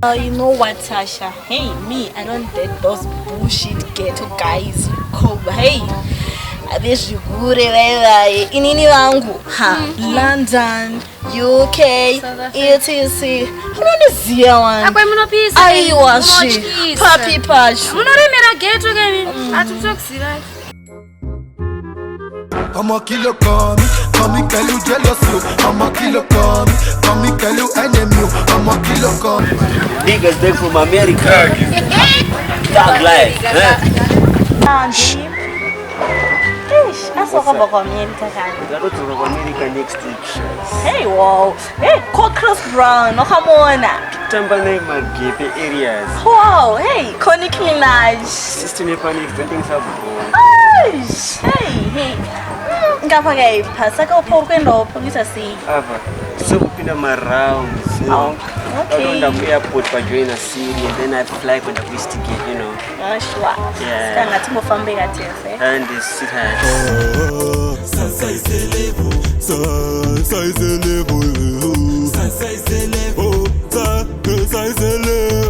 You know what, Sasha? Hey, me, I don't date those bullshit ghetto guys. Hey, abeshigure wewe inini wangu London, UK, etc. Unonizia wani akwe munopisa aiwashi papi pachu munoremera ghetto kemi atutokuziva. I'm a kilo call me tell you jealous you. I'm a kilo call me tell you enemy. I'm a kilo call. Niggas they from America. Thug life. That's what about America. We go to America next week. Hey, wow. Hey, call Chris Brown. No, come on. Tambane Magipe areas. Wow. Hey, Connie Minaj. Sister me panic. The things have gone. Hey. Ngapha ke phasa ka uphokendo phokisa si. Ava. So upinda rounds. Okay. I go to airport for join a city and then I fly for the ticket, you know. Sure. Yeah. Kangathi mofambe kathi eh. And this sit Size level,